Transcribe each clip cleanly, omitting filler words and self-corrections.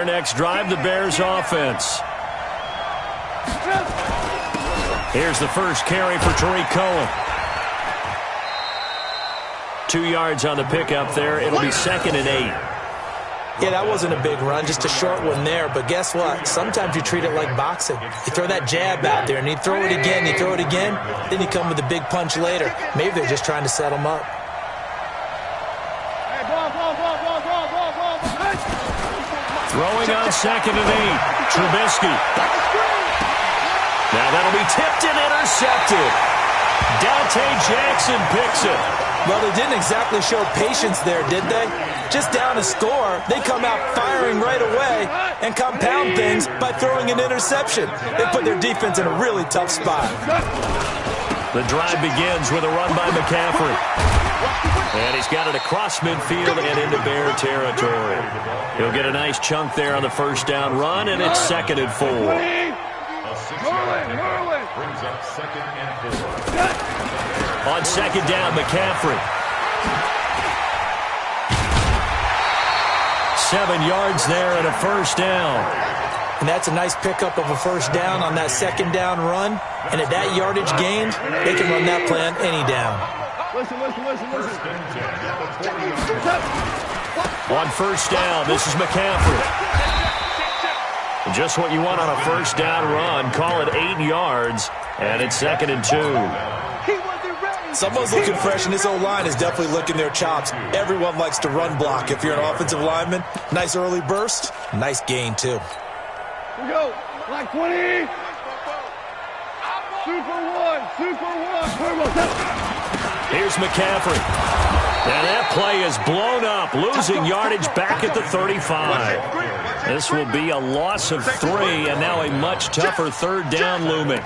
Next drive, the Bears offense. Here's the first carry for Tariq Cohen. 2 yards on the pickup there. It'll be 2nd and 8. Yeah, that wasn't a big run, just a short one there. But guess what? Sometimes you treat it like boxing. You throw that jab out there, and you throw it again, you throw it again, then you come with a big punch later. Maybe they're just trying to set him up. Throwing on 2nd and 8. Trubisky. Now that'll be tipped and intercepted. Dante Jackson picks it. Well, they didn't exactly show patience there, did they? Just down a score, they come out firing right away and compound things by throwing an interception. They put their defense in a really tough spot. The drive begins with a run by McCaffrey. And he's got it across midfield and into Bear territory. He'll get a nice chunk there on the first down run, and it's 2nd and 4. On 2nd down, McCaffrey. 7 yards there and a first down. And that's a nice pickup of a first down on that 2nd down run. And at that yardage gained, they can run that play on any down. Listen. On first down, this is McCaffrey. Just what you want on a first down run. Call it 8 yards, and it's 2nd and 2. Someone's looking fresh, and this O-line is definitely licking their chops. Everyone likes to run block. If you're an offensive lineman, nice early burst, nice gain, too. Here we go. Like 20. Super one. Here's McCaffrey. And that play is blown up, losing yardage back at the 35. This will be a loss of 3, and now a much tougher 3rd down looming.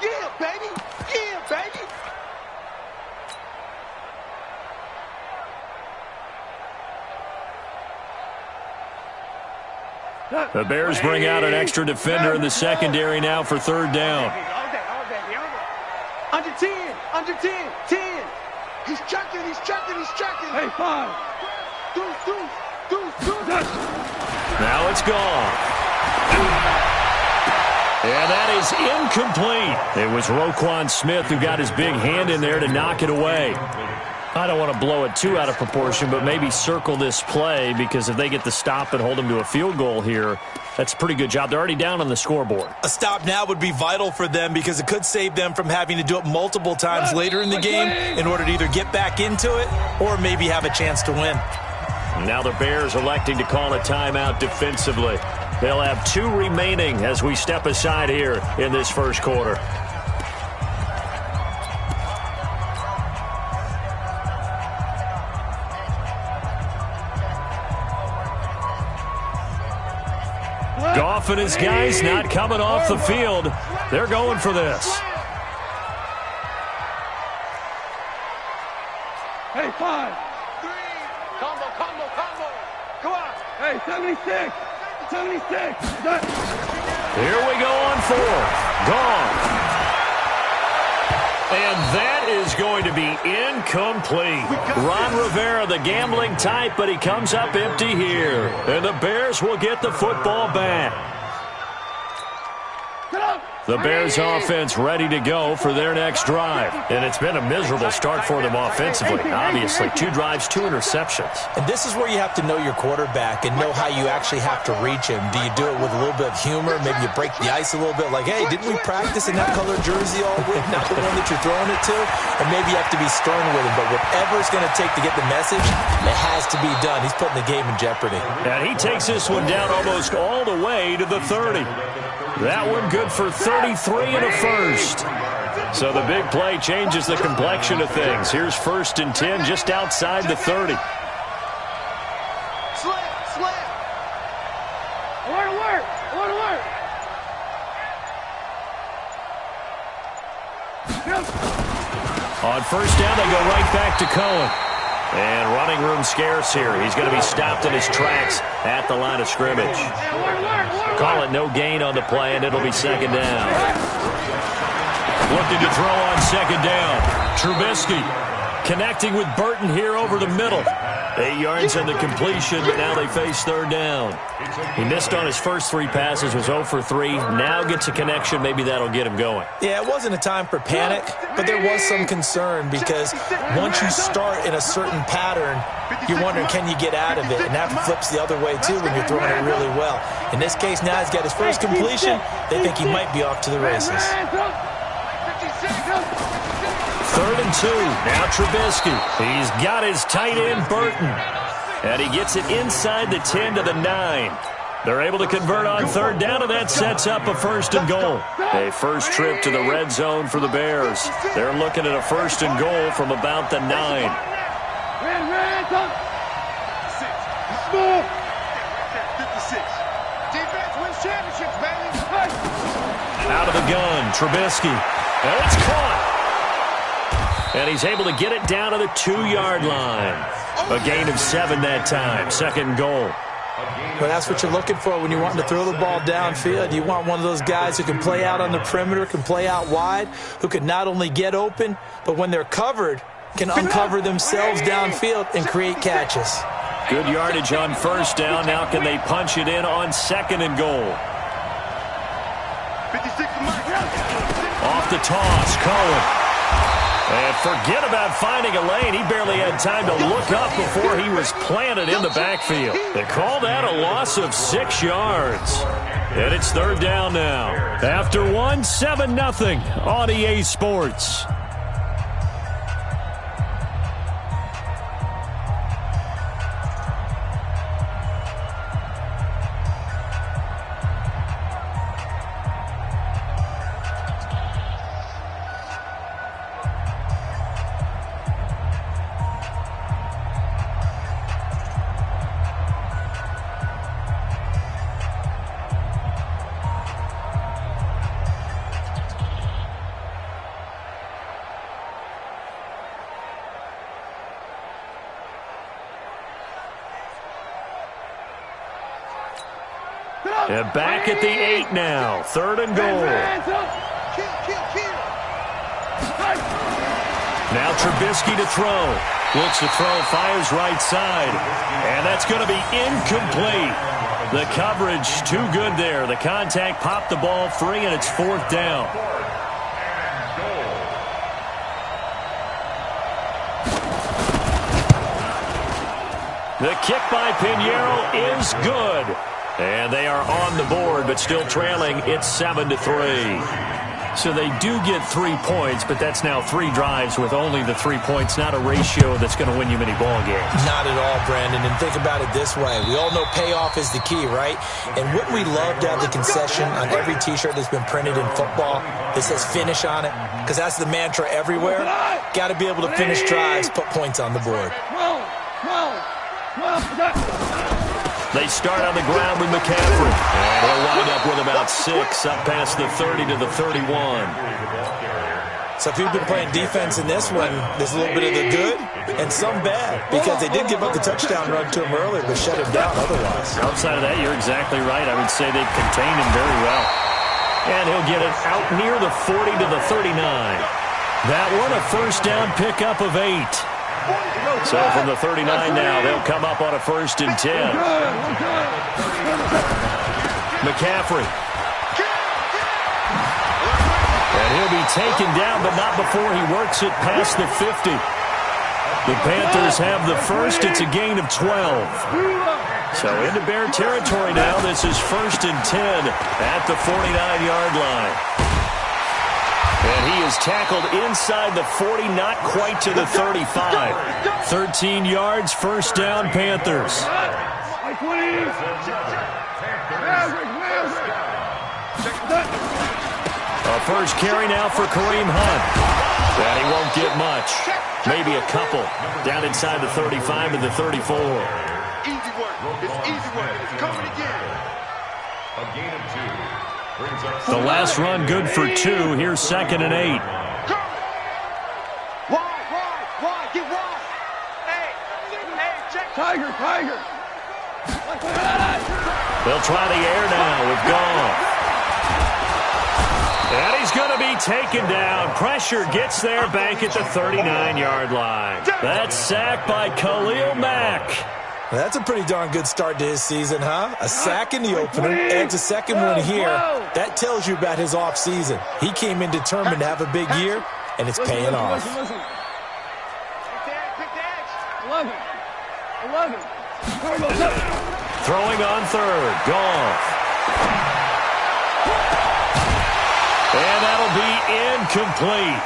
Yeah, baby. The Bears bring out an extra defender in the secondary now for 3rd down. Under 10. 10. He's checking. Hey, 5. Deuce. Now it's gone. And that is incomplete. It was Roquan Smith who got his big hand in there to knock it away. I don't want to blow it too out of proportion, but maybe circle this play, because if they get the stop and hold them to a field goal here, that's a pretty good job. They're already down on the scoreboard. A stop now would be vital for them, because it could save them from having to do it multiple times later in the game in order to either get back into it or maybe have a chance to win. Now the Bears electing to call a timeout defensively. They'll have 2 remaining as we step aside here in this first quarter. Goff and his guys not coming off the field. They're going for this. Hey, 5. 3. Combo. Come on. Hey, 76. Here we go on 4th. Gone. And that is going to be incomplete. Ron Rivera, the gambling type, but he comes up empty here. And the Bears will get the football back. The Bears offense ready to go for their next drive. And it's been a miserable start for them offensively. Obviously, 2 drives, 2 interceptions. And this is where you have to know your quarterback and know how you actually have to reach him. Do you do it with a little bit of humor? Maybe you break the ice a little bit, like, hey, didn't we practice in that colored jersey all week? Not the one that you're throwing it to? And maybe you have to be stern with him. But whatever it's going to take to get the message, it has to be done. He's putting the game in jeopardy. And he takes this one down almost all the way to the 30. That one good for 33 and a first. So the big play changes the complexion of things. Here's 1st and 10 just outside the 30. Slam. Alert. On first down, they go right back to Cohen. And running room scarce here. He's going to be stopped in his tracks at the line of scrimmage. Call it no gain on the play, and it'll be 2nd down. Looking to throw on 2nd down. Trubisky connecting with Burton here over the middle. 8 yards on the completion, but now they face third down. He missed on his first 3 passes, was 0 for 3. Now gets a connection. Maybe that'll get him going. Yeah, it wasn't a time for panic, but there was some concern because once you start in a certain pattern, you're wondering, can you get out of it? And that flips the other way, too, when you're throwing it really well. In this case, now he's got his first completion. They think he might be off to the races. 3rd and 2. Now Trubisky. He's got his tight end, Burton. And he gets it inside the 10 to the 9. They're able to convert on third down, and that sets up a 1st and goal. A first trip to the red zone for the Bears. They're looking at a 1st and goal from about the 9. Out of the gun, Trubisky. And it's caught. And he's able to get it down to the 2-yard line. A gain of 7 that time. 2nd goal. Well, that's what you're looking for when you're wanting to throw the ball downfield. You want one of those guys who can play out on the perimeter, can play out wide, who can not only get open, but when they're covered, can uncover themselves downfield and create catches. Good yardage on 1st down. Now can they punch it in on 2nd and goal? Off the toss, Cohen. And forget about finding a lane. He barely had time to look up before he was planted in the backfield. They call that a loss of 6 yards. And it's 3rd down now. After 1, 7-0 on EA Sports. And back at the 8 now. 3rd and goal. Now Trubisky to throw. Looks to throw, fires right side. And that's going to be incomplete. The coverage too good there. The contact popped the ball free, and it's 4th down. The kick by Pinheiro is good. And they are on the board, but still trailing. It's 7-3. So they do get 3 points, but that's now 3 drives with only the 3 points. Not a ratio that's going to win you many ball games. Not at all, Brandon. And think about it this way. We all know payoff is the key, right? And wouldn't we love to have the concession on every T-shirt that's been printed in football that says finish on it? Because that's the mantra everywhere. Got to be able to finish drives, put points on the board. They start on the ground with McCaffrey. And he'll wind up with about 6, up past the 30 to the 31. So if you've been playing defense in this one, there's a little bit of the good and some bad, because they did give up the touchdown run to him earlier, but shut him down otherwise. Outside of that, you're exactly right. I would say they've contained him very well. And he'll get it out near the 40 to the 39. That one, a 1st down pickup of 8. So from the 39 now, they'll come up on a 1st and 10. McCaffrey. And he'll be taken down, but not before he works it past the 50. The Panthers have the 1st. It's a gain of 12. So into Bear territory now. This is 1st and 10 at the 49-yard line. And he is tackled inside the 40, not quite to the 35. 13 yards, 1st down, Panthers. A first carry now for Kareem Hunt. And he won't get much. Maybe a couple. Down inside the 35 to the 34. Easy work. It's easy work. It's coming again. A gain of 2. The last run good for 2. Here's 2nd and 8. Wide, get wide. Hey, check. Tiger. They'll try the air now with Goff. And he's going to be taken down. Pressure gets there back at the 39-yard line. That's sacked by Khalil Mack. That's a pretty darn good start to his season, huh? A sack in the opener, adds a second one here. That tells you about his offseason. He came in determined to have a big year, and it's paying off. Throwing on third. Goff. And that'll be incomplete.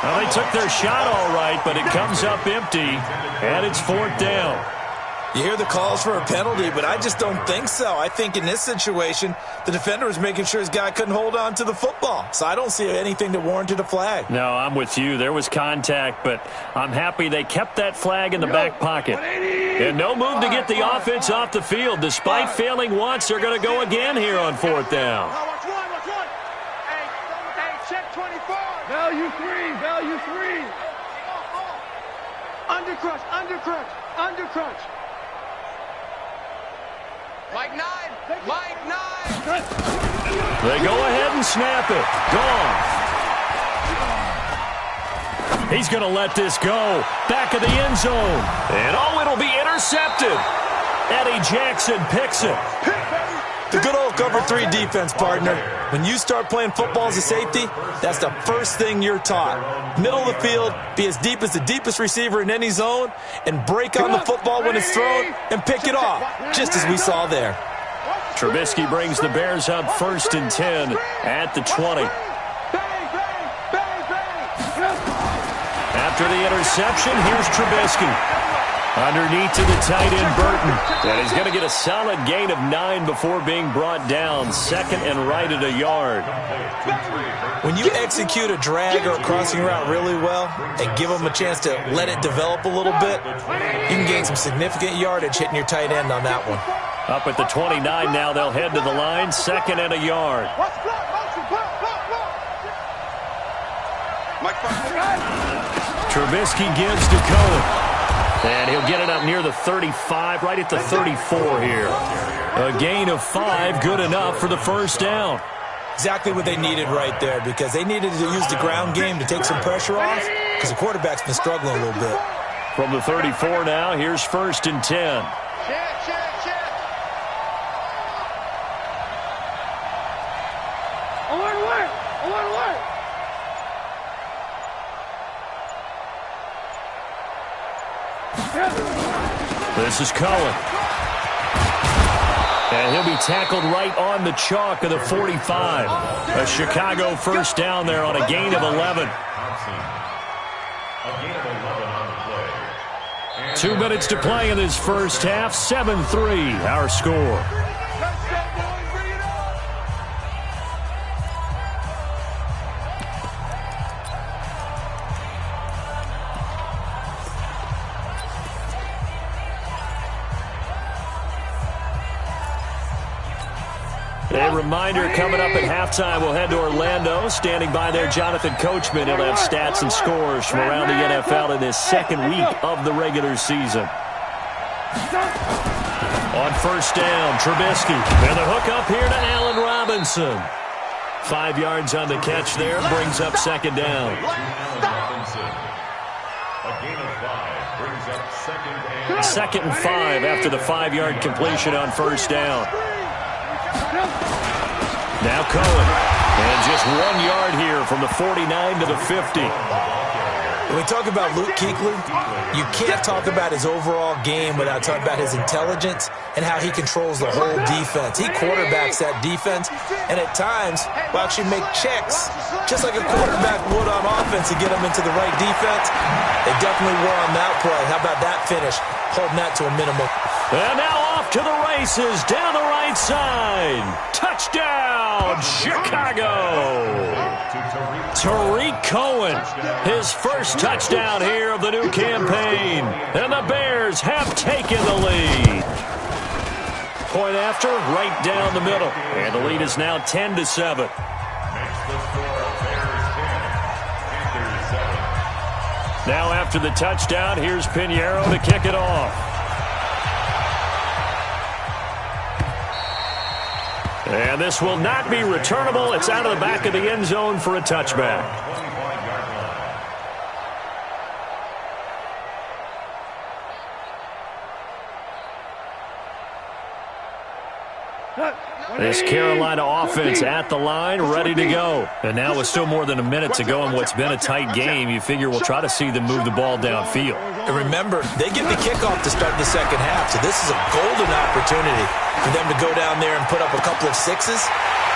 Well, they took their shot all right, but it comes up empty, and it's fourth down. You hear the calls for a penalty, but I just don't think so. I think in this situation, the defender was making sure his guy couldn't hold on to the football. So I don't see anything that warranted a flag. No, I'm with you. There was contact, but I'm happy they kept that flag in the back pocket. And no move to get the offense off the field. Despite failing once, they're going to go again here on fourth down. Check 24. Value 3. Undercrunch. Mike 9. They go ahead and snap it. Goff. He's going to let this go. Back of the end zone. And it'll be intercepted. Eddie Jackson picks it. The good old cover 3 defense, partner. When you start playing football as a safety, that's the first thing you're taught. Middle of the field, be as deep as the deepest receiver in any zone, and break on the football when it's thrown and pick it off, just as we saw there. Trubisky brings the Bears up 1st and 10 at the 20. After the interception, here's Trubisky. Underneath to the tight end, Burton. And he's going to get a solid gain of 9 before being brought down. Second and right at a yard. When you execute a drag or a crossing route really well and give them a chance to let it develop a little bit, you can gain some significant yardage hitting your tight end on that one. Up at the 29 now, they'll head to the line. Second and a yard. Trubisky gives to Cohen. And he'll get it up near the 35, right at the 34 here. A gain of 5, good enough for the first down. Exactly what they needed right there, because they needed to use the ground game to take some pressure off, because the quarterback's been struggling a little bit. From the 34 now, here's 1st and 10. This is Cohen. And he'll be tackled right on the chalk of the 45. A Chicago first down there on a gain of 11. 2 minutes to play in this first half. 7-3, our score. A reminder, coming up at halftime, we'll head to Orlando. Standing by there, Jonathan Coachman. He'll have stats and scores from around the NFL in this second week of the regular season. On first down, Trubisky. And the hook up here to Allen Robinson. 5 yards on the catch there, brings up second down. Second and 5 after the 5-yard completion on first down. Now Cohen. And just 1 yard here from the 49 to the 50. When we talk about Luke Kuechly, you can't talk about his overall game without talking about his intelligence and how he controls the whole defense. He quarterbacks that defense, and at times will actually make checks, just like a quarterback would on offense to get them into the right defense. They definitely were on that play. How about that finish? Holding that to a minimum. And now off to the races, down the right side. Touchdown, Chicago. Tariq Cohen, his first touchdown here of the new campaign. And the Bears have taken the lead. Point after, right down the middle. And the lead is now 10-7. Now after the touchdown, here's Pinheiro to kick it off. And And this will not be returnable. It's out of the back of the end zone for a touchback. This Carolina offense at the line, ready to go. And now with still more than a minute to go in what's been a tight game, you figure we'll try to see them move the ball downfield. And remember, they get the kickoff to start the second half, so this is a golden opportunity for them to go down there and put up a couple of sixes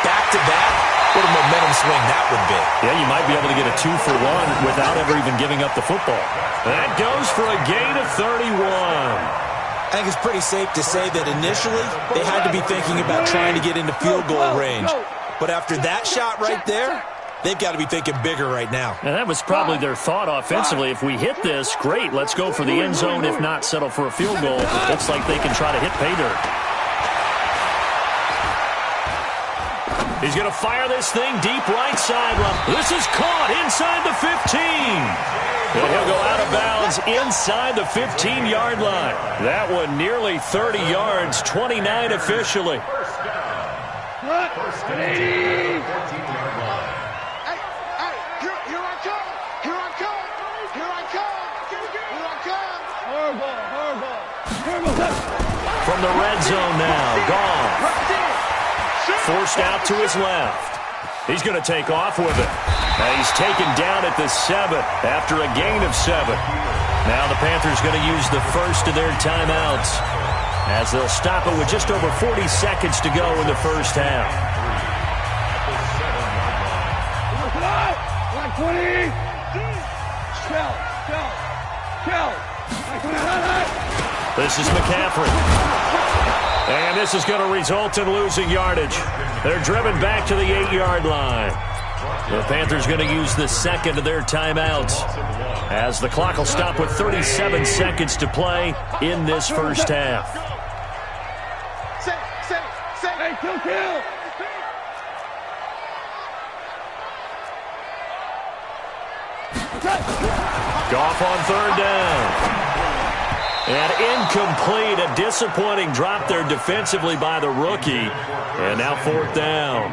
back-to-back. What a momentum swing that would be. Yeah, you might be able to get a 2-for-1 without ever even giving up the football. That goes for a gain of 31. I think it's pretty safe to say that initially they had to be thinking about trying to get into field goal range. But after that shot right there, they've got to be thinking bigger right now. And that was probably their thought offensively. If we hit this, great, let's go for the end zone. If not, settle for a field goal. It looks like they can try to hit pay dirt. He's going to fire this thing deep right sideline. This is caught inside the 15. And he'll go out of bounds inside the 15-yard line. That one nearly 30 yards, 29 officially. First and 10. 14-yard line. Here I come. Here I come. Here I come. Here I come. From the red zone now, gone. Forced out to his left. He's going to take off with it. He's taken down at the 7 after a gain of 7. Now the Panthers going to use the first of their timeouts as they'll stop it with just over 40 seconds to go in the first half. This is McCaffrey. And this is going to result in losing yardage. They're driven back to the 8-yard line. The Panthers going to use the second of their timeouts as the clock will stop with 37 seconds to play in this first half. Goff on third down. And incomplete, a disappointing drop there defensively by the rookie. And now fourth down.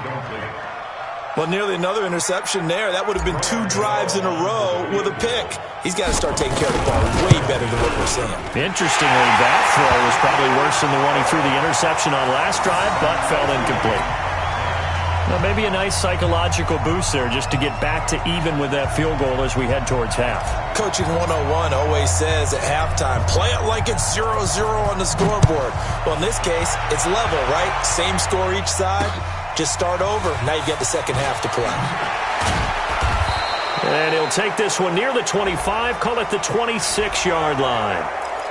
Well, nearly another interception there. That would have been 2 drives in a row with a pick. He's got to start taking care of the ball way better than what we're seeing. Interestingly, that throw was probably worse than the one he threw the interception on last drive, but fell incomplete. Well, maybe a nice psychological boost there just to get back to even with that field goal as we head towards half. Coaching 101 always says at halftime, play it like it's 0-0 on the scoreboard. Well, in this case, it's level, right? Same score each side. Just start over. Now you get the second half to play. And he'll take this one near the 25, call it the 26-yard line.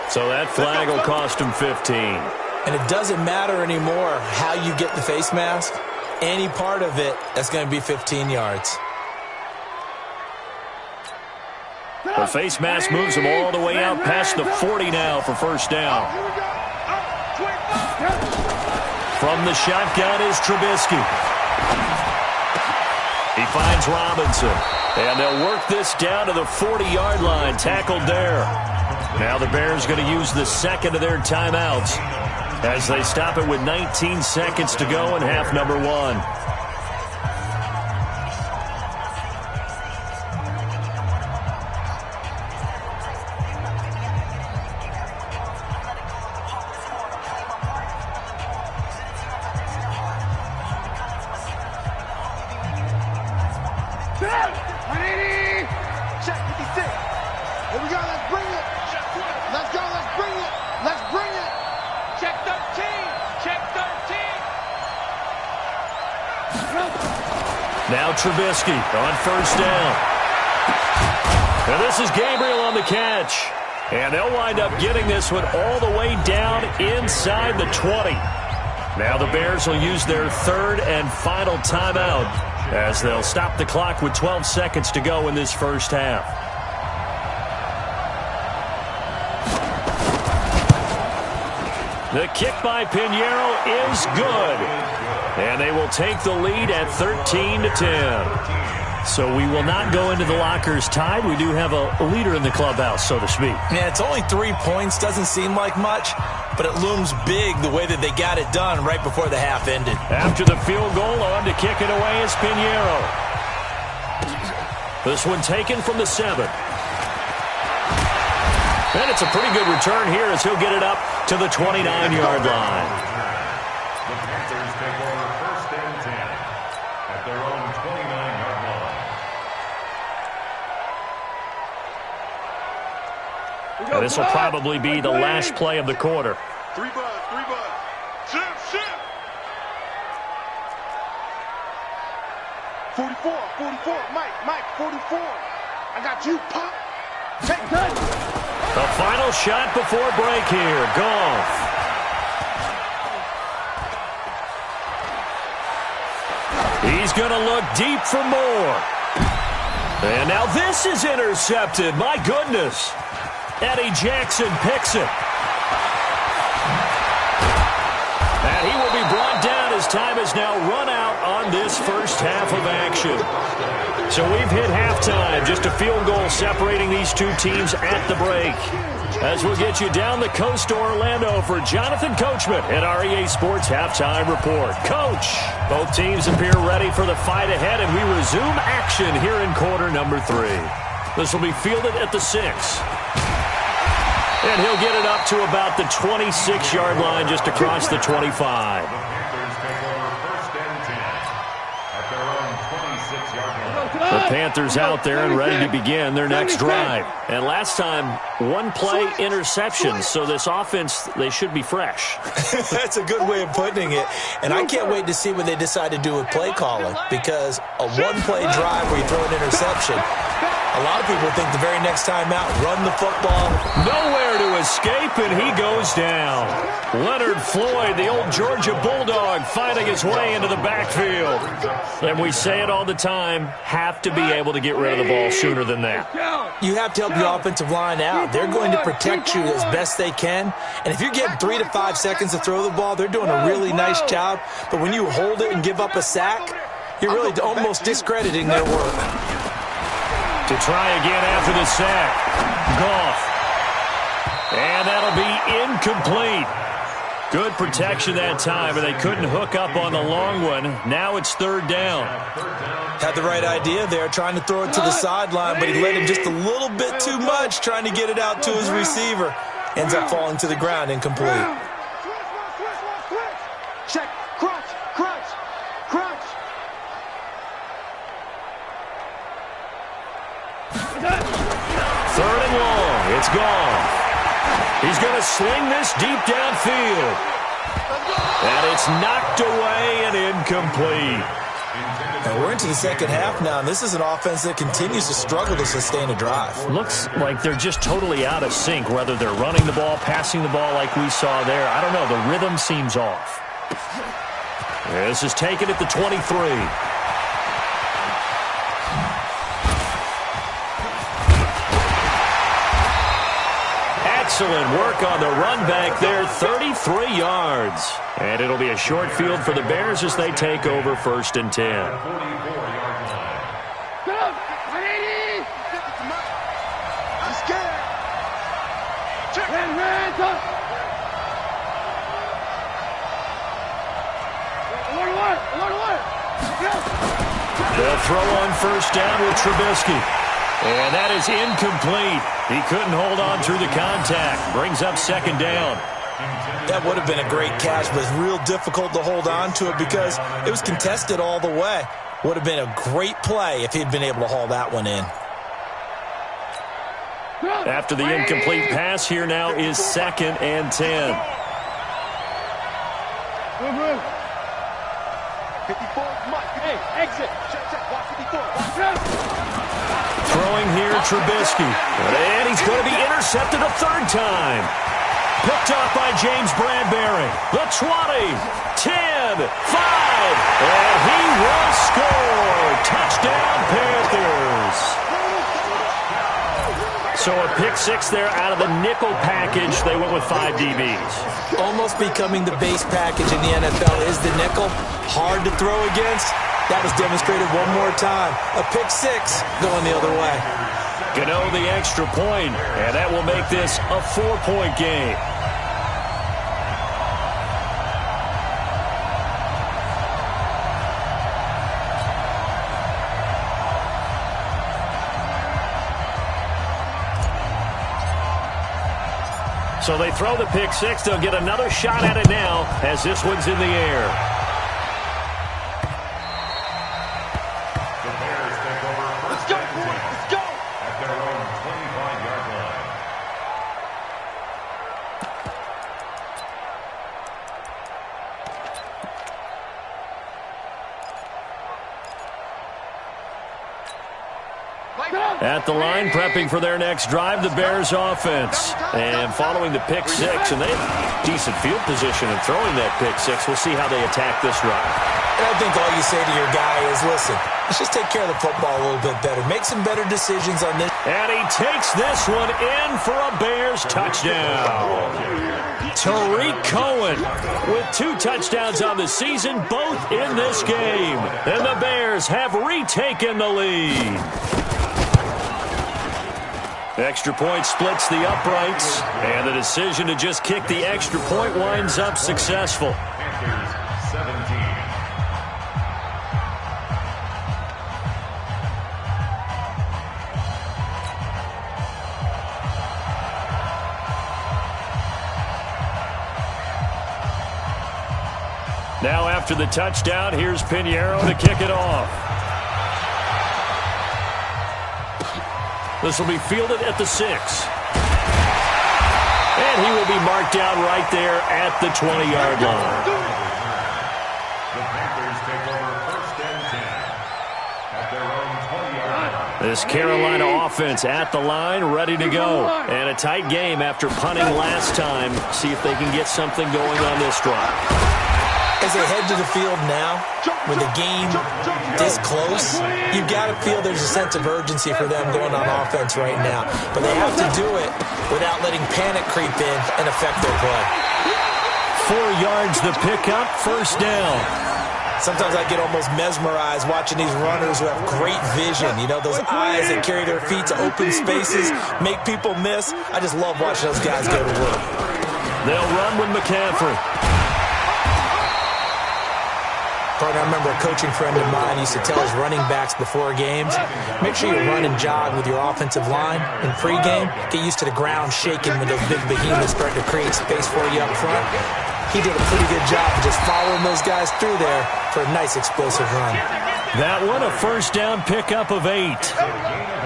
So that flag will cost him 15. And it doesn't matter anymore how you get the face mask. Any part of it, that's going to be 15 yards. The face mask moves him all the way out past the 40 now for first down. From the shotgun is Trubisky. He finds Robinson. And they'll work this down to the 40-yard line, tackled there. Now the Bears going to use the second of their timeouts as they stop it with 19 seconds to go in half number 1. Check 56. Here we go. Let's bring it. Let's go. Let's bring it. Let's bring it. Check 13. Check 13. Now Trubisky on first down. And this is Gabriel on the catch. And they'll wind up getting this one all the way down inside the 20. Now the Bears will use their third and final timeout as they'll stop the clock with 12 seconds to go in this first half. The kick by Pinheiro is good. And they will take the lead at 13-10. So we will not go into the lockers tied. We do have a leader in the clubhouse, so to speak. Yeah, it's only 3 points. Doesn't seem like much. but it looms big the way that they got it done right before the half ended. After the field goal, on to kick it away is Pinheiro. This one taken from the 7. And it's a pretty good return here as he'll get it up to the 29-yard line. The Panthers take over 1st and 10 at their own 29-yard line. And this will probably be the last play of the quarter. 3 buds. Shift. 44, Mike, 44. I got you, Pop. Take that. The final shot before break here. Goff. He's going to look deep for more. And now this is intercepted. My goodness. Eddie Jackson picks it. And he will be brought down as time has now run out on this first half of action. So we've hit halftime. Just a field goal separating these two teams at the break. As we'll get you down the coast to Orlando for Jonathan Coachman at REA Sports Halftime Report. Coach, both teams appear ready for the fight ahead, and we resume action here in quarter number 3. This will be fielded at the 6. And he'll get it up to about the 26-yard line just across the 25. The Panthers take over 1st and 10 at their own 26-yard line. The Panthers out there and ready to begin their next drive. And last time, one play interception, so this offense, they should be fresh. That's a good way of putting it. And I can't wait to see what they decide to do with play calling, because a one-play drive where you throw an interception, a lot of people think the very next time out, run the football. Nowhere to escape, and he goes down. Leonard Floyd, the old Georgia Bulldog, finding his way into the backfield. And we say it all the time, have to be able to get rid of the ball sooner than that. You have to help your offensive line out. They're going to protect you as best they can. And if you're getting 3 to 5 seconds to throw the ball, they're doing a really nice job. But when you hold it and give up a sack, you're really almost discrediting their work. To try again after the sack. Goff. And that'll be incomplete. Good protection that time, and they couldn't hook up on the long one. Now it's 3rd down. Had the right idea there, trying to throw it to the sideline, but he let him just a little bit too much, trying to get it out to his receiver. Ends up falling to the ground, incomplete. Check, crunch. 3rd and long. It's gone. He's going to sling this deep downfield. And it's knocked away and incomplete. And we're into the second half now, and this is an offense that continues to struggle to sustain a drive. Looks like they're just totally out of sync, whether they're running the ball, passing the ball like we saw there. I don't know. The rhythm seems off. This is taken at the 23. Excellent work on the run back there, 33 yards. And it'll be a short field for the Bears as they take over 1st and 10. 44-yard line. I'm scared. Check. Hands up. They'll throw on 1st down with Trubisky. And that is incomplete. He couldn't hold on through the contact. Brings up 2nd down. That would have been a great catch, but it's real difficult to hold on to it because it was contested all the way. Would have been a great play if he'd been able to haul that one in. After the incomplete pass, here now is 2nd and 10. 54, Mike. Hey, exit. Check, watch 54. Throwing here, Trubisky. And he's going to be intercepted a 3rd time. Picked off by James Bradbury. The 20, 10, 5. And he will score. Touchdown, Panthers. So a pick 6 there out of the nickel package. They went with 5 DBs. Almost becoming the base package in the NFL is the nickel. Hard to throw against. That was demonstrated one more time. A pick 6 going the other way. Gano the extra point, and that will make this a 4-point game. So they throw the pick six. They'll get another shot at it now as this one's in the air. The Bears take over first and 10 at their own 25-yard line. At the line, prepping for their next drive, the Bears offense. And following the pick six, and they have decent field position in throwing that pick six. We'll see how they attack this drive. And I think all you say to your guy is, listen, let's just take care of the football a little bit better. Make some better decisions on this. And he takes this one in for a Bears touchdown. Tariq Cohen with 2 touchdowns on the season, both in this game. And the Bears have retaken the lead. Extra point splits the uprights, and the decision to just kick the extra point winds up successful. Panthers 17. Now after the touchdown, here's Pinheiro to kick it off. This will be fielded at the 6. And he will be marked down right there at the 20-yard line. The Panthers take over first and 10 at their own 20-yard line. This Carolina offense at the line, ready to go. And a tight game after punting last time. See if they can get something going on this drive. As they head to the field now, with the game this close, you've got to feel there's a sense of urgency for them going on offense right now. But they have to do it without letting panic creep in and affect their play. 4 yards the pickup, first down. Sometimes I get almost mesmerized watching these runners who have great vision. You know, those eyes that carry their feet to open spaces, make people miss. I just love watching those guys go to work. They'll run with McCaffrey. Partner, I remember a coaching friend of mine used to tell his running backs before games, make sure you run and jog with your offensive line in pregame. Get used to the ground shaking when those big behemoths start to create space for you up front. He did a pretty good job of just following those guys through there for a nice explosive run. That one, a first down pickup of 8.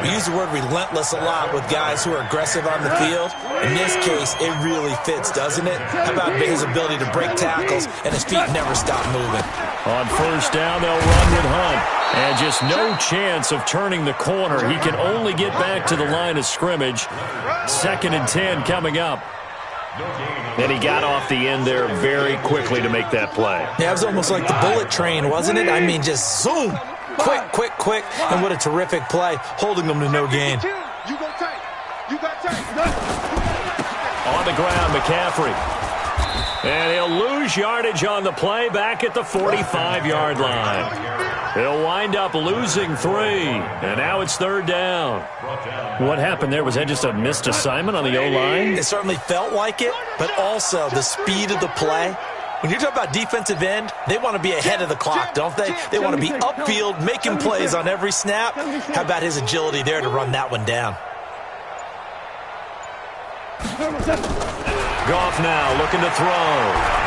We use the word relentless a lot with guys who are aggressive on the field. In this case, it really fits, doesn't it? How about his ability to break tackles and his feet never stop moving? On first down, they'll run with Hunt. And just no chance of turning the corner. He can only get back to the line of scrimmage. 2nd and 10 coming up. And he got off the end there very quickly to make that play. Yeah, it was almost like the bullet train, wasn't it? I mean, just zoom. Quick, quick, quick. And what a terrific play, holding them to no gain. You go tight. You got tight. On the ground, McCaffrey. And he'll lose yardage on the play back at the 45-yard line. He'll wind up losing 3. And now it's 3rd down. What happened there? Was that just a missed assignment on the O-line? It certainly felt like it, but also the speed of the play. When you talk about defensive end, they want to be ahead of the clock, don't they? They want to be upfield, making plays on every snap. How about his agility there to run that one down? Goff now looking to throw.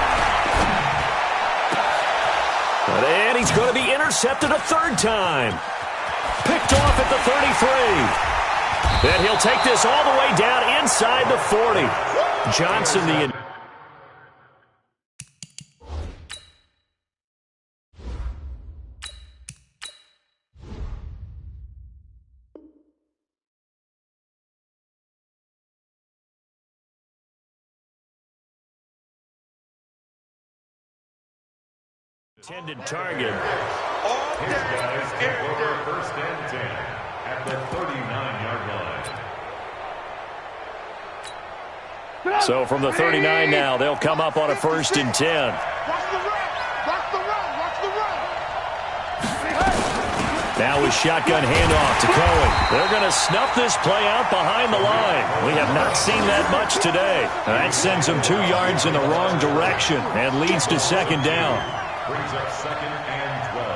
And he's going to be intercepted a 3rd time. Picked off at the 33. And he'll take this all the way down inside the 40. Johnson, the intended target. His guys take over first and 10 at the 39-yard line. So from the 39 now, they'll come up on a 1st and 10. Watch the run. Watch the run. Watch the run. Now with shotgun handoff to Cohen. They're going to snuff this play out behind the line. We have not seen that much today. That sends them 2 yards in the wrong direction and leads to 2nd down. Brings up 2nd and 12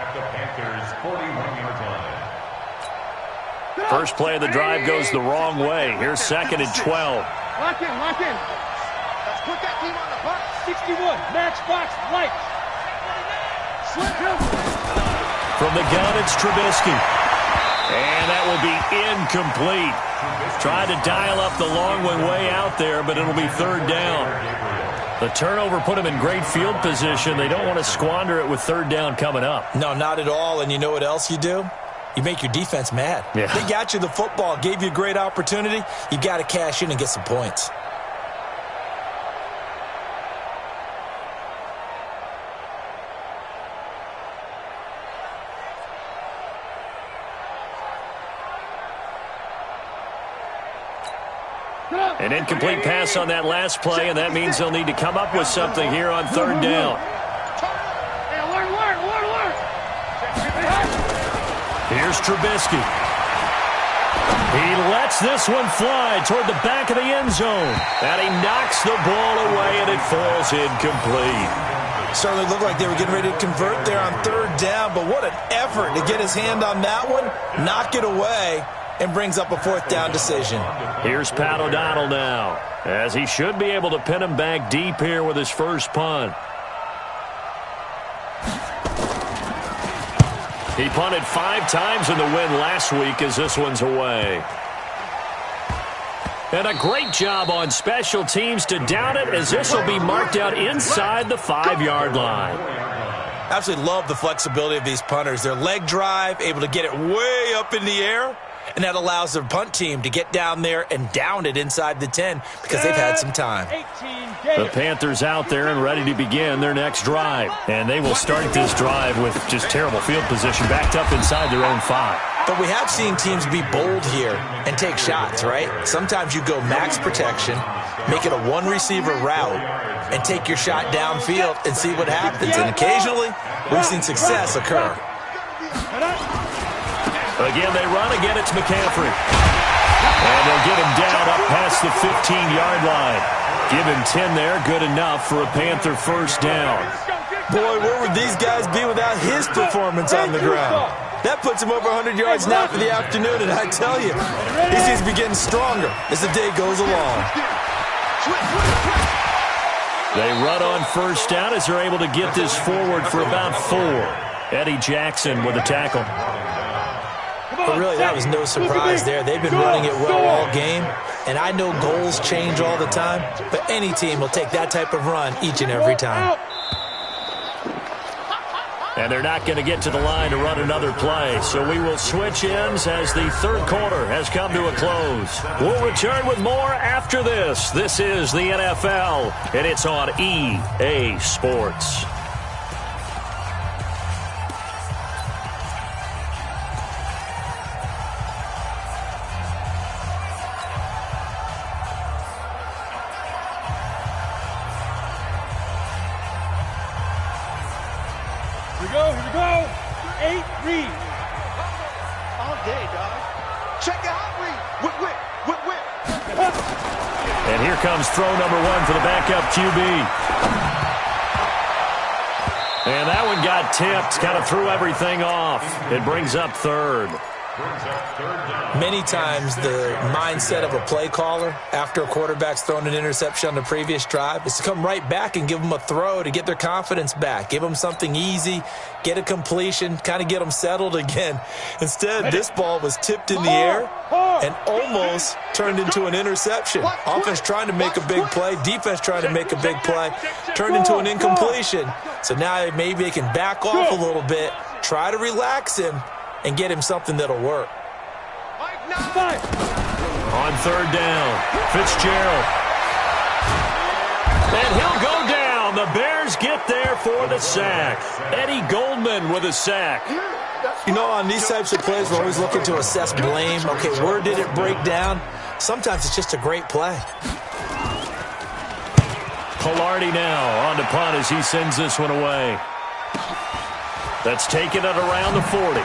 at the Panthers' 41-yard line. First play of the drive goes the wrong way. Here's 2nd and 12. Lock in, lock in. Let's put that team on the box. 61, match box, lights. From the gun, it's Trubisky. And that will be incomplete. Tried to dial up the long one way out there, but it'll be third down. The turnover put them in great field position. They don't want to squander it with third down coming up. No, not at all. And you know what else you do? You make your defense mad. Yeah. They got you the football, gave you a great opportunity. You got to cash in and get some points. An incomplete pass on that last play, and that means they'll need to come up with something here on third down. Here's Trubisky. He lets this one fly toward the back of the end zone. And he knocks the ball away, and it falls incomplete. Certainly looked like they were getting ready to convert there on third down, but what an effort to get his hand on that one, knock it away, and brings up a fourth down decision. Here's Pat O'Donnell now, as he should be able to pin him back deep here with his first punt. He punted 5 times in the win last week as this one's away. And a great job on special teams to down it, as this will be marked out inside the 5-yard line. Absolutely love the flexibility of these punters. Their leg drive, able to get it way up in the air, and that allows their punt team to get down there and down it inside the 10 because they've had some time. The Panthers out there and ready to begin their next drive. And they will start this drive with just terrible field position, backed up inside their own 5. But we have seen teams be bold here and take shots, right? Sometimes you go max protection, make it a one-receiver route, and take your shot downfield and see what happens. And occasionally, we've seen success occur. Again, they run. Again, it's McCaffrey. And they'll get him down up past the 15-yard line. Give him 10 there. Good enough for a Panther first down. Boy, where would these guys be without his performance on the ground? That puts him over 100 yards now for the afternoon, and I tell you, he seems to be getting stronger as the day goes along. They run on first down as they're able to get this forward for about 4. Eddie Jackson with a tackle. But really, that was no surprise there. They've been running it well all game, and I know goals change all the time, but any team will take that type of run each and every time. And they're not going to get to the line to run another play, so we will switch ends as the third quarter has come to a close. We'll return with more after this. This is the NFL, and it's on EA Sports. Here we go. 8 read. All day, dog. Check it out, read. Whip. And here comes throw number 1 for the backup QB. And that one got tipped, kind of threw everything off. It brings up third. Many times the mindset of a play caller after a quarterback's thrown an interception on the previous drive is to come right back and give them a throw to get their confidence back. Give them something easy, get a completion, kind of get them settled again. Instead, this ball was tipped in the air and almost turned into an interception. Offense trying to make a big play, defense trying to make a big play, turned into an incompletion. So now maybe they can back off a little bit, try to relax him, and get him something that'll work. On third down, Fitzgerald. And he'll go down. The Bears get there for the sack. Eddie Goldman with a sack. You know, on these types of plays, we're always looking to assess blame. Okay, where did it break down? Sometimes it's just a great play. Pilardi now on the punt as he sends this one away. That's taken it around the 40.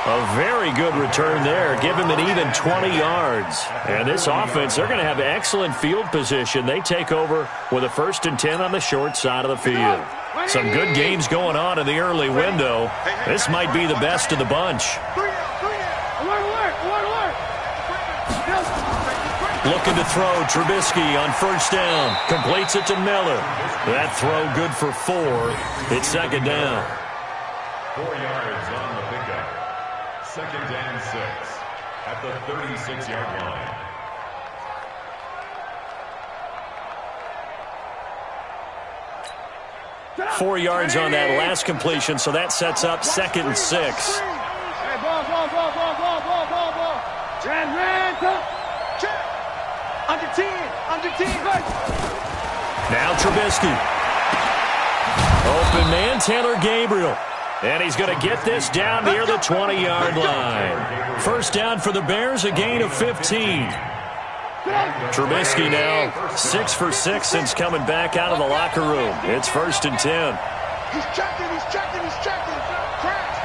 A very good return there. Give him an even 20 yards. And this offense, they're going to have excellent field position. They take over with a 1st and 10 on the short side of the field. Some good games going on in the early window. This might be the best of the bunch. Looking to throw. Trubisky on first down. Completes it to Miller. That throw good for 4. It's second down. 4 yards on the pickup. Second and 6 at the 36-yard line. Four yards on that last completion, so that sets up second and 6. Hey, ball. Check. Under 10. Now Trubisky. Open man, Taylor Gabriel. And he's going to get this down near the 20-yard line. First down for the Bears, a gain of 15. Trubisky now 6 for 6 since coming back out of the locker room. It's first and 10. He's checking. Crash.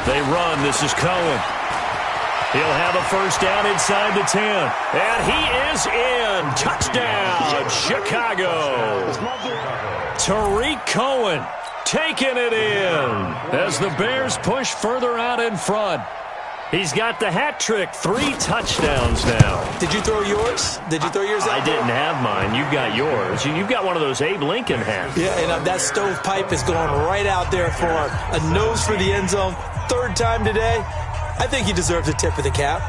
They run. This is Cohen. He'll have a first down inside the 10. And he is in. Touchdown, Chicago. Tariq Cohen taking it in as the Bears push further out in front. He's got the hat trick, 3 touchdowns now. Did you throw yours? Did you throw yours out? I didn't have mine. You've got yours. You've got one of those Abe Lincoln hats. Yeah, and that stovepipe is going right out there for a nose for the end zone. 3rd time today. I think he deserves a tip of the cap.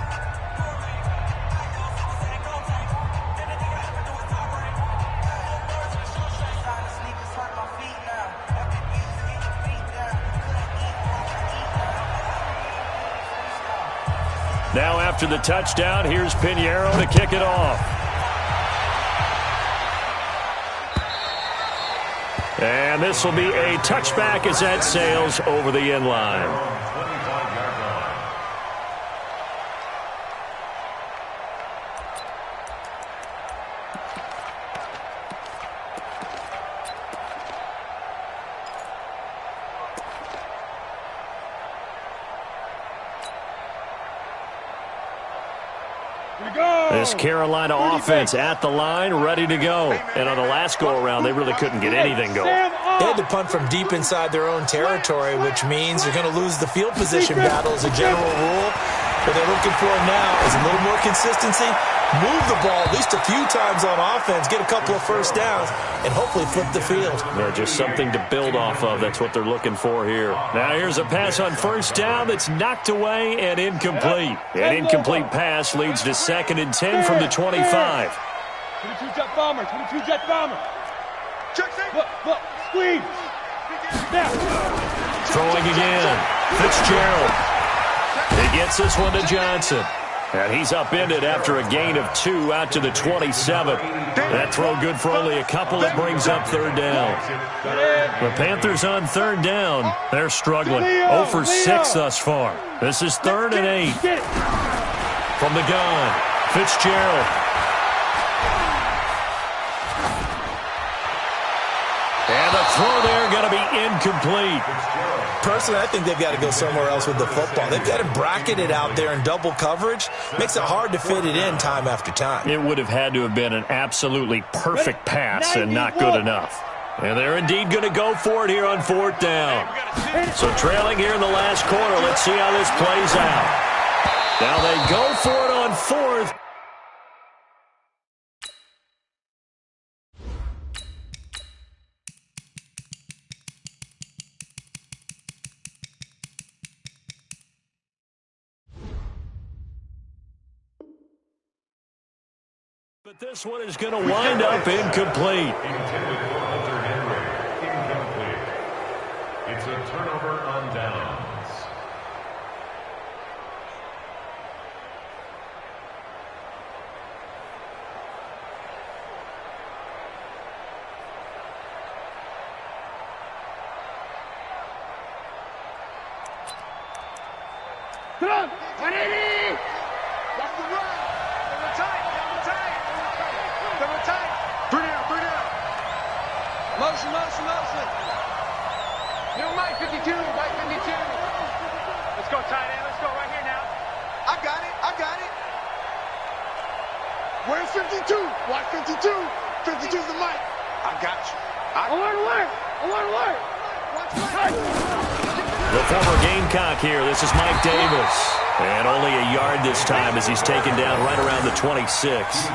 Now after the touchdown, here's Pinheiro to kick it off. And this will be a touchback as that sails over the end line. This Carolina offense at the line, ready to go. And on the last go-around, they really couldn't get anything going. They had to punt from deep inside their own territory, which means you're going to lose the field position battle as a general rule. What they're looking for now is a little more consistency, move the ball at least a few times on offense, get a couple of first downs, and hopefully flip the field. Yeah, just something to build off of. That's what they're looking for here. Now here's a pass on first down that's knocked away and incomplete. An incomplete pass leads to second and 10 from the 25. 22 jet bomber. Look, squeeze. Throwing again. Fitzgerald. He gets this one to Johnson. And he's upended after a gain of 2 out to the 27. That throw good for only a couple. That brings up 3rd down. The Panthers on 3rd down. They're struggling. 0 for 6 thus far. This is 3rd and 8. From the gun, Fitzgerald. And the throw there going to be incomplete. Personally, I think they've got to go somewhere else with the football. They've got to bracket it out there in double coverage. Makes it hard to fit it in time after time. It would have had to have been an absolutely perfect pass and not good enough. And they're indeed going to go for it here on 4th down. So trailing here in the last quarter, let's see how this plays out. Now they go for it on 4th. But this one is going to wind up incomplete. Intended for Hunter Henry. Incomplete. It's a turnover on downs. Come on, 180! Watch the run! Double tight! Bring it out! Motion! New Mike 52! Let's go, tight end. Let's go right here now. I got it. Where's 52? Watch 52. 52's the mic. I got you. Alert! Watch right. The former Gamecock here. This is Mike Davis. And only a yard this time as he's taken down right around the 26.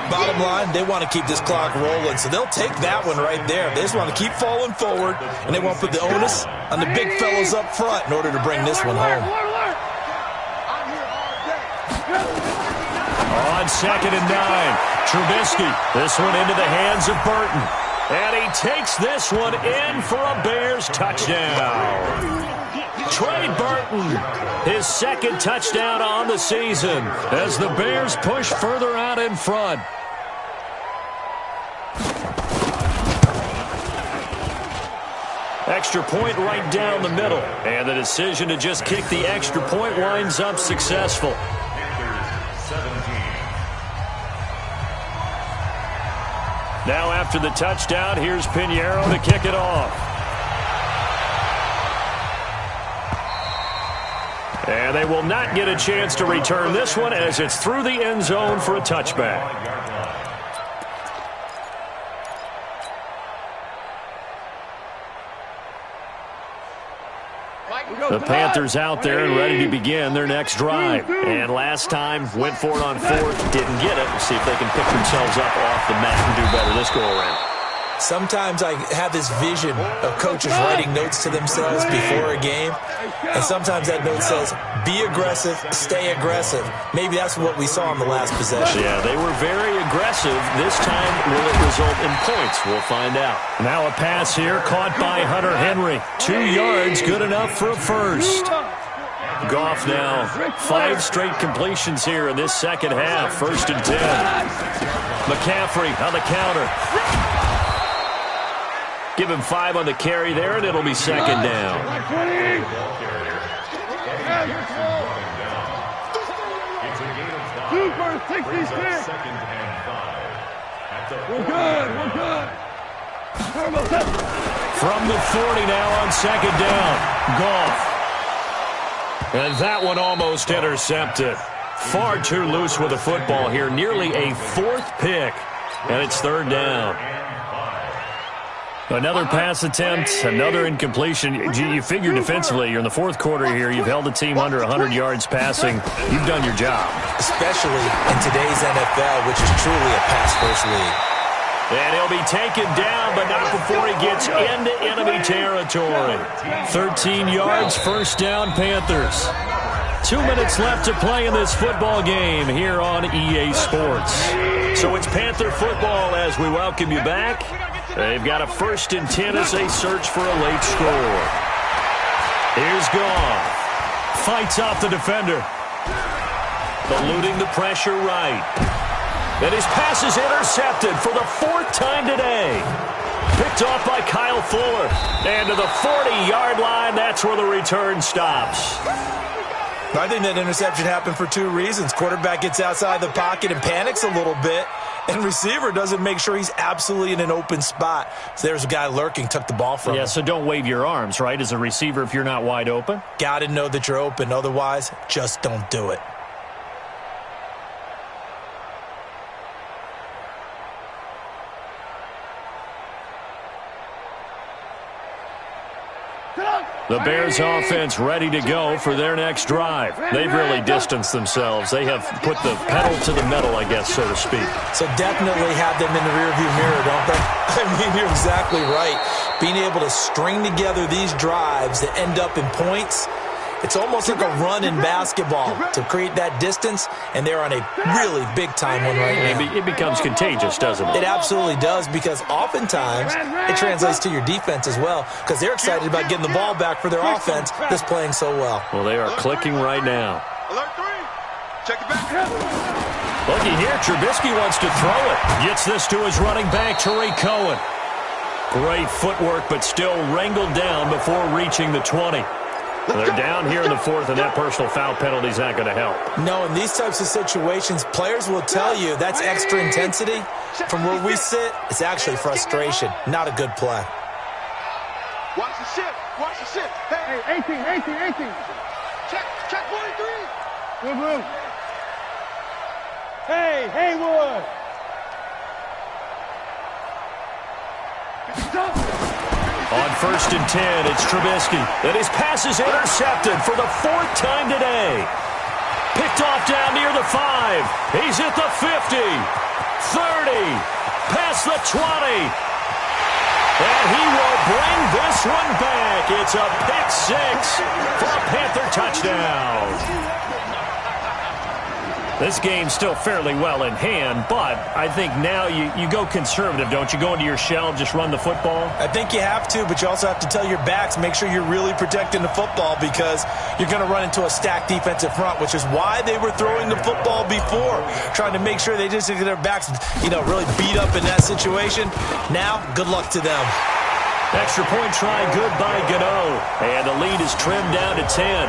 Bottom line, they want to keep this clock rolling, so they'll take that one right there. They just want to keep falling forward, and they want to put the onus on the big fellows up front in order to bring this one home. On 2nd and 9, Trubisky. This one into the hands of Burton. And he takes this one in for a Bears touchdown. Trey Burton, his 2nd touchdown on the season as the Bears push further out in front. Extra point right down the middle. And the decision to just kick the extra point winds up successful. Now after the touchdown, here's Pinheiro to kick it off. And they will not get a chance to return this one as it's through the end zone for a touchback. The Panthers out there and ready to begin their next drive. And last time, went for it on 4th, didn't get it. We'll see if they can pick themselves up off the mat and do better this go-around. Sometimes I have this vision of coaches writing notes to themselves before a game, and sometimes that note says, be aggressive, stay aggressive. Maybe that's what we saw in the last possession. Yeah, they were very aggressive. This time, will it result in points? We'll find out. Now a pass here, caught by Hunter Henry. 2 yards, good enough for a first. Goff now, 5 straight completions here in this second half. 1st and 10. McCaffrey on the counter. Give him 5 on the carry there, and it'll be 2nd down. Super 66. We're good. We're good. From the 40 now on 2nd down. Goff. And that one almost intercepted. Far too loose with the football here. Nearly a 4th pick. And it's 3rd down. Another pass attempt, another incompletion. You figure defensively, you're in the 4th quarter here. You've held the team under 100 yards passing. You've done your job. Especially in today's NFL, which is truly a pass-first league. And he'll be taken down, but not before he gets into enemy territory. 13 yards, 1st down, Panthers. 2 minutes left to play in this football game here on EA Sports. So it's Panther football as we welcome you back. They've got a 1st and 10 as they search for a late score. Here's Goff. Fights off the defender. Eluding the pressure right. And his pass is intercepted for the 4th time today. Picked off by Kyle Fuller. And to the 40-yard line, that's where the return stops. I think that interception happened for 2 reasons. Quarterback gets outside the pocket and panics a little bit, and receiver doesn't make sure he's absolutely in an open spot. So there's a guy lurking, took the ball from him. Yeah, so don't wave your arms, right, as a receiver if you're not wide open? Got to know that you're open. Otherwise, just don't do it. The Bears offense ready to go for their next drive. They've really distanced themselves. They have put the pedal to the metal, I guess, so to speak. So definitely have them in the rearview mirror, don't they? I mean, you're exactly right. Being able to string together these drives that end up in points, it's almost like a run in basketball to create that distance, and they're on a really big-time one right now. It becomes contagious, doesn't it? It absolutely does, because oftentimes it translates to your defense as well, because they're excited about getting the ball back for their offense that's playing so well. Well, they are clicking right now. Alert 3. Check it back. Looky here, Trubisky wants to throw it. Gets this to his running back, Tariq Cohen. Great footwork, but still wrangled down before reaching the 20. They're down here in the 4th, and that personal foul penalty is not going to help. No, in these types of situations, players will tell you that's extra intensity. From where we sit, it's actually frustration. Not a good play. Watch the shift. Watch the shift. Hey, 18. Check 43. Blue. Hey, Haywood. On 1st and 10, it's Trubisky. And his pass is intercepted for the 4th time today. Picked off down near the 5. He's at the 50. 30. Past the 20. And he will bring this one back. It's a pick 6 for a Panther touchdown. This game's still fairly well in hand, but I think now you go conservative, don't you? Go into your shell, just run the football? I think you have to, but you also have to tell your backs, make sure you're really protecting the football because you're going to run into a stacked defensive front, which is why they were throwing the football before, trying to make sure they just get their backs, really beat up in that situation. Now, good luck to them. Extra point try, good by Gano. And the lead is trimmed down to 10.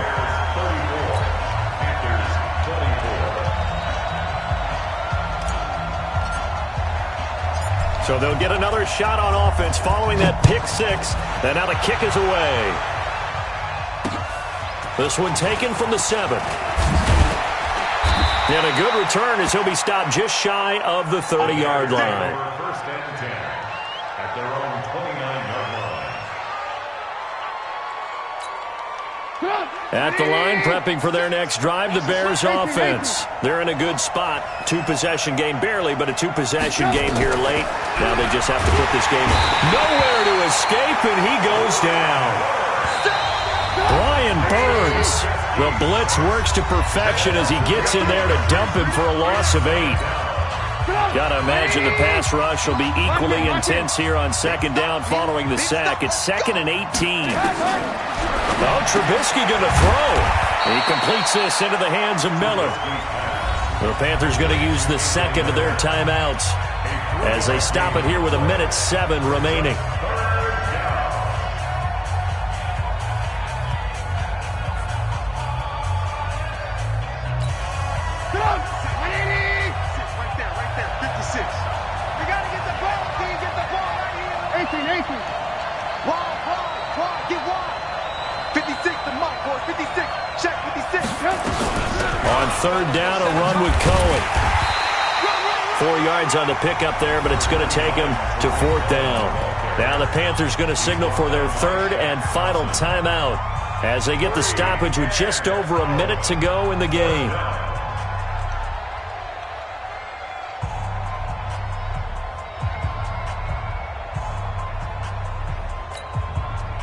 So they'll get another shot on offense following that pick 6. And now the kick is away. This one taken from the 7. And a good return as he'll be stopped just shy of the 30-yard line. First and 10 at their own 29-yard line. At the line, prepping for their next drive, the Bears offense. They're in a good spot. 2-possession game, barely, but a 2-possession game here late. Now they just have to put this game nowhere to escape, and he goes down. Brian Burns. The blitz works to perfection as he gets in there to dump him for a loss of 8. Got to imagine the pass rush will be equally intense here on 2nd down following the sack. It's 2nd and 18. Oh, Trubisky going to throw. He completes this into the hands of Miller. The Panthers going to use the 2nd of their timeouts as they stop it here with 1:07 remaining. On 3rd down, a run with Cohen. 4 yards on the pickup there, but it's going to take him to 4th down. Now the Panthers going to signal for their 3rd and final timeout as they get the stoppage with just over a minute to go in the game.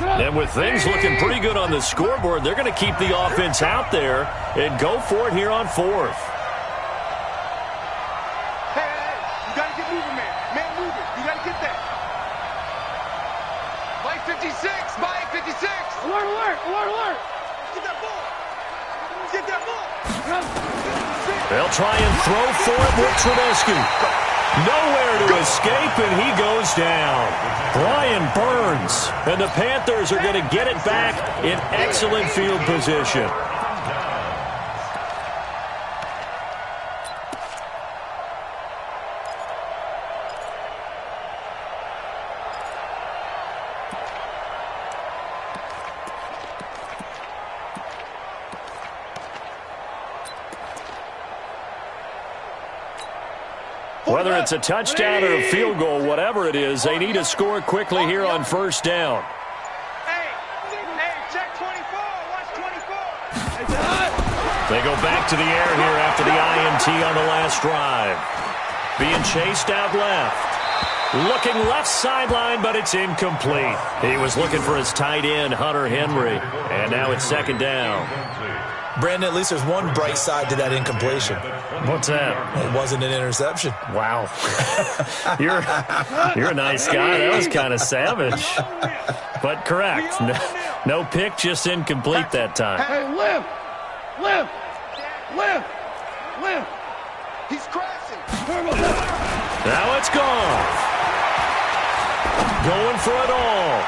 And with things looking pretty good on the scoreboard, they're going to keep the offense out there and go for it here on 4th. Hey, you got to get moving, man. Man, move it. You got to get that. Mike 56. Mike 56. Alert, alert, alert, alert. Get that ball. Get that ball. They'll try and throw for it with Trubisky. Nowhere to escape, and he goes down. Brian Burns. And the Panthers are going to get it back in excellent field position. Whether it's a touchdown or a field goal, whatever it is, they need to score quickly here on 1st down. Hey, check 24. Watch 24. They go back to the air here after the INT on the last drive. Being chased out left. Looking left sideline, but it's incomplete. He was looking for his tight end, Hunter Henry. And now it's 2nd down. Brandon, at least there's one bright side to that incompletion. What's that? It wasn't an interception. Wow. You're a nice guy. That was kind of savage. But correct. No pick, just incomplete that time. Hey, lift. Lift. Lift. Lift. He's crashing. Now it's gone. Going for it all.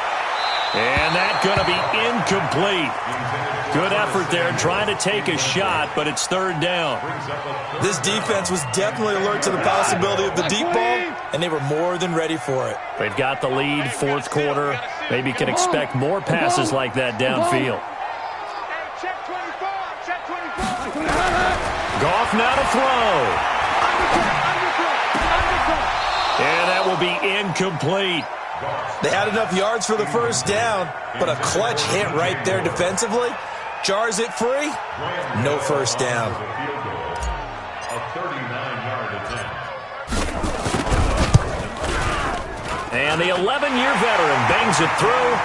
And that's going to be incomplete. Good effort there trying to take a shot, but it's 3rd down. This defense was definitely alert to the possibility of the deep ball, and they were more than ready for it. They've got the lead, 4th quarter. Maybe can expect more passes like that downfield. Check 24. Check 24. Goff now to throw. And that will be incomplete. They had enough yards for the first down, but a clutch hit right there defensively jars it free. No first down. A 39-yard attempt. And the 11-year veteran bangs it through,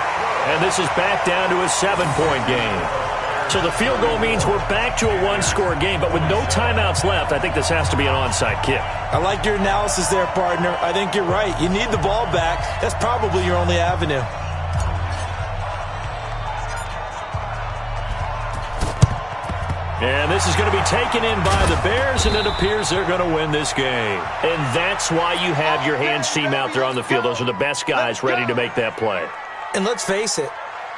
and this is back down to a 7-point game. So the field goal means we're back to a one-score game, but with no timeouts left, I think this has to be an onside kick. I like your analysis there, partner. I think you're right. You need the ball back. That's probably your only avenue. And this is going to be taken in by the Bears, and it appears they're going to win this game. And that's why you have your hands team out there on the field. Those are the best guys ready to make that play. And let's face it,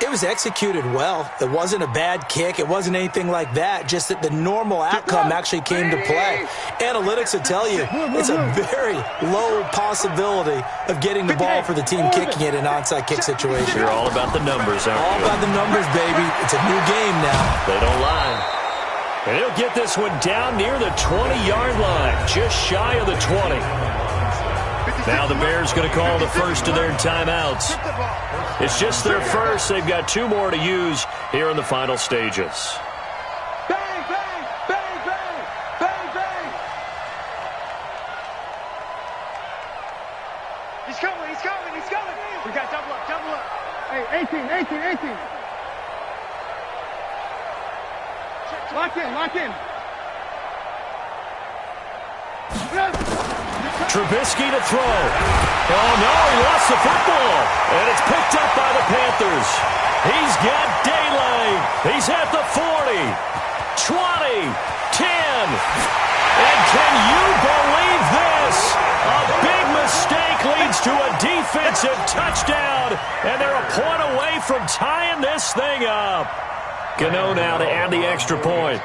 it was executed well. It wasn't a bad kick. It wasn't anything like that, just that the normal outcome actually came to play. Analytics will tell you it's a very low possibility of getting the ball for the team kicking it in an onside kick situation. You're all about the numbers, aren't you? All about the numbers, baby. It's a new game now. They don't lie. And he'll get this one down near the 20-yard line, just shy of the 20. Now the Bears going to call the first of their timeouts. It's just their first. They've got 2 more to use here in the final stages. Bang, bang, bang, bang, bang, bang. He's coming, he's coming, he's coming. We got double up, double up. Hey, 18. Lock in. Trubisky to throw. Oh, no, he lost the football. And it's picked up by the Panthers. He's got daylight. He's at the 40, 20, 10. And can you believe this? A big mistake leads to a defensive touchdown. And they're a point away from tying this thing up. Gano now to add the extra point.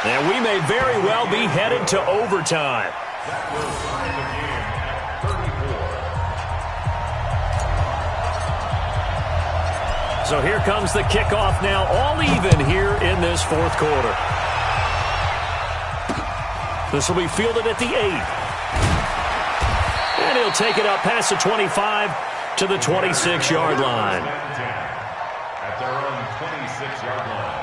And we may very well be headed to overtime. That will tie the game at 34. So here comes the kickoff now, all even here in this fourth quarter. This will be fielded at the 8. And he'll take it up past the 25 to the 26-yard line. At their own 26-yard line.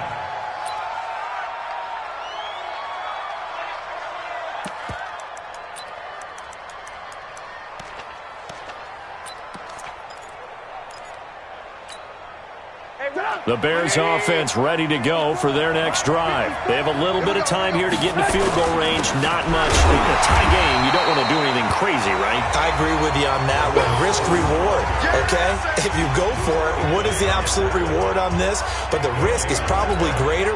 The Bears offense ready to go for their next drive. They have a little bit of time here to get into field goal range. Not much. In a tie game, you don't want to do anything crazy, right? I agree with you on that one. Risk-reward, okay? If you go for it, what is the absolute reward on this? But the risk is probably greater.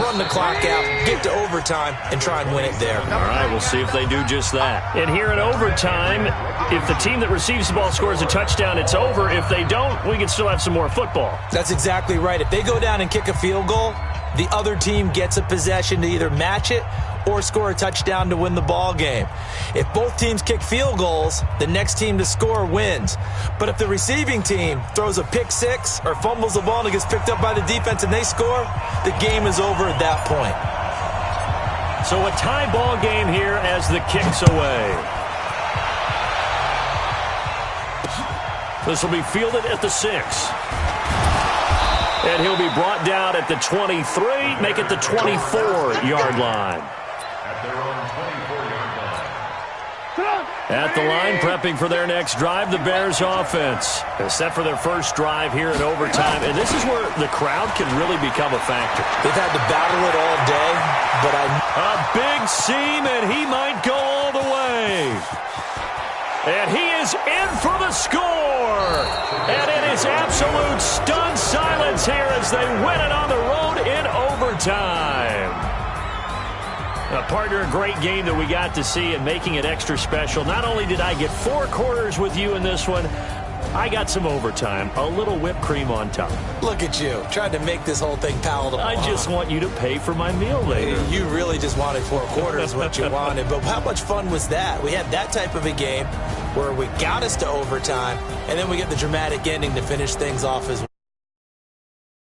Run the clock out, get to overtime, and try and win it there. All right, we'll see if they do just that. And here in overtime, if the team that receives the ball scores a touchdown, it's over. If they don't, we can still have some more football. That's exactly right. If they go down and kick a field goal, the other team gets a possession to either match it or score a touchdown to win the ball game. If both teams kick field goals, the next team to score wins. But if the receiving team throws a pick six or fumbles the ball and it gets picked up by the defense and they score, the game is over at that point. So a tie ball game here as the kick's away. This will be fielded at the 6. And he'll be brought down at the 23, make it the 24-yard line. At their own 24-yard line. At the line, prepping for their next drive, the Bears offense. Set for their first drive here in overtime. And this is where the crowd can really become a factor. They've had to battle it all day, but A big seam, and he might go all the way. And he is in for the score. And it is absolute stunned silence here as they win it on the road in overtime. Partner, a great game that we got to see and making it extra special. Not only did I get 4 quarters with you in this one, I got some overtime, a little whipped cream on top. look at you, trying to make this whole thing palatable. I just want you to pay for my meal later. You really just wanted 4 quarters what you wanted. But how much fun was that? We had that type of a game where we got us to overtime, and then we get the dramatic ending to finish things off as well.